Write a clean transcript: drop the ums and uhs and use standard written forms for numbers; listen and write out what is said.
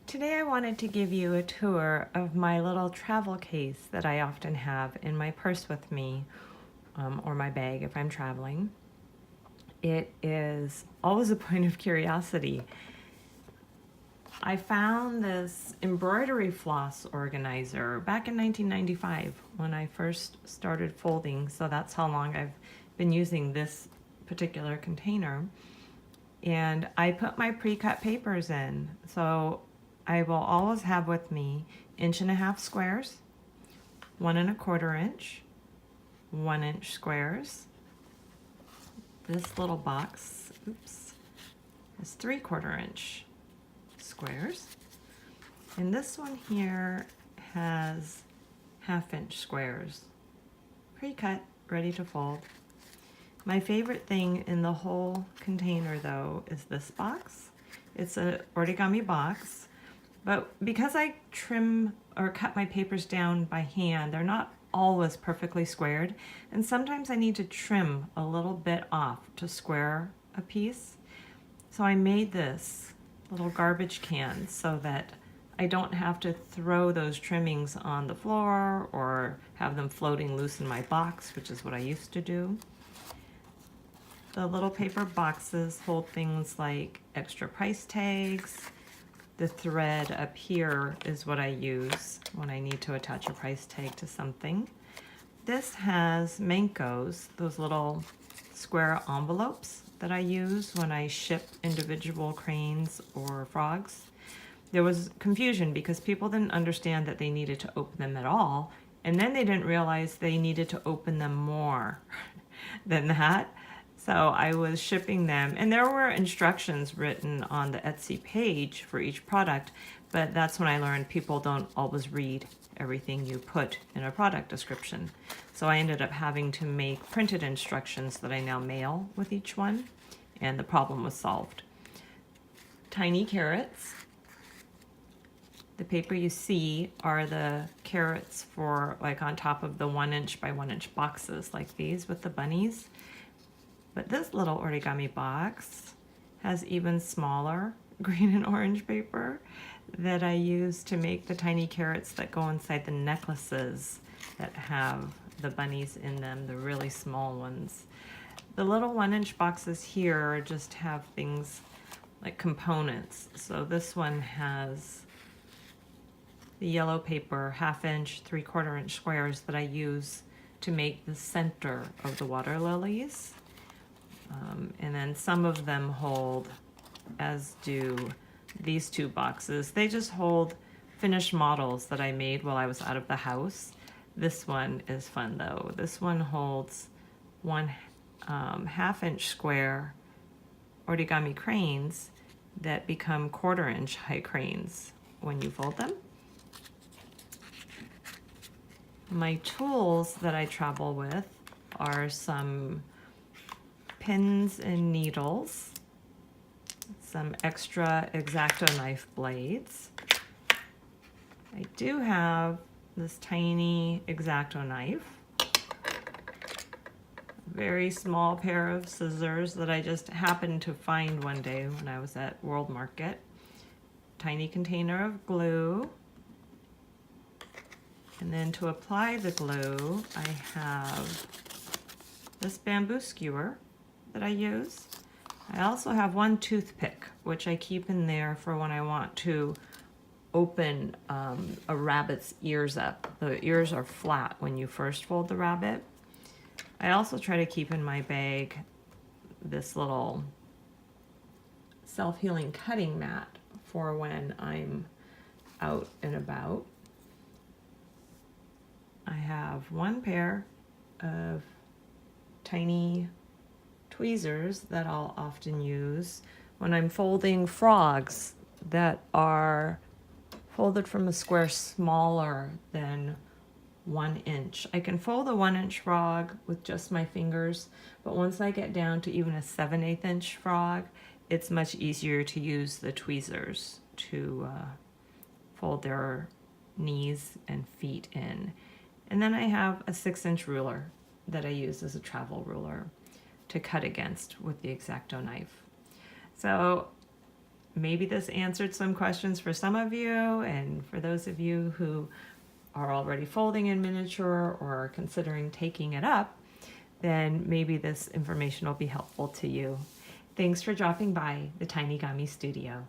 Today I wanted to give you a tour of my little travel case that I often have in my purse with me, or my bag if I'm traveling. It is always a point of curiosity. I found this embroidery floss organizer back in 1995 when I first started folding, so that's how long I've been using this particular container. And I put my pre-cut papers in, so I will always have with me 1.5" squares, 1¼ inch, 1" squares. This little box, has 3/4 inch squares. And this one here has 1/2 inch squares, pre-cut, ready to fold. My favorite thing in the whole container though is this box. It's an origami box. But because I trim or cut my papers down by hand, they're not always perfectly squared. And sometimes I need to trim a little bit off to square a piece. So I made this little garbage can so that I don't have to throw those trimmings on the floor or have them floating loose in my box, which is what I used to do. The little paper boxes hold things like extra price tags. The thread up here is what I use when I need to attach a price tag to something. This has mancos, those little square envelopes that I use when I ship individual cranes or frogs. There was confusion because people didn't understand that they needed to open them at all, and then they didn't realize they needed to open them more than that. So I was shipping them, and there were instructions written on the Etsy page for each product, but that's when I learned people don't always read everything you put in a product description. So I ended up having to make printed instructions that I now mail with each one, and the problem was solved. Tiny carrots. The paper you see are the carrots for like on top of the 1" by 1" boxes like these with the bunnies. But this little origami box has even smaller green and orange paper that I use to make the tiny carrots that go inside the necklaces that have the bunnies in them, the really small ones. The little 1" boxes here just have things like components. So this one has the yellow paper, 1/2 inch, 3/4 inch squares that I use to make the center of the water lilies. And then some of them hold, as do these two boxes. They just hold finished models that I made while I was out of the house. This one is fun though. This one holds 1/2 inch square origami cranes that become 1/4 inch high cranes when you fold them. My tools that I travel with are some pins and needles, some extra X-Acto knife blades. I do have this tiny X-Acto knife, a very small pair of scissors that I just happened to find one day when I was at World Market, tiny container of glue, and then to apply the glue I have this bamboo skewer that I use. I also have one toothpick, which I keep in there for when I want to open a rabbit's ears up. The ears are flat when you first fold the rabbit. I also try to keep in my bag this little self-healing cutting mat for when I'm out and about. I have one pair of tiny tweezers that I'll often use when I'm folding frogs that are folded from a square smaller than 1 inch. I can fold a 1 inch frog with just my fingers, but once I get down to even a 7/8 inch frog, it's much easier to use the tweezers to fold their knees and feet in. And then I have a 6-inch ruler that I use as a travel ruler to cut against with the X-Acto knife. So maybe this answered some questions for some of you, and for those of you who are already folding in miniature or are considering taking it up, then maybe this information will be helpful to you. Thanks for dropping by the Tinygami studio.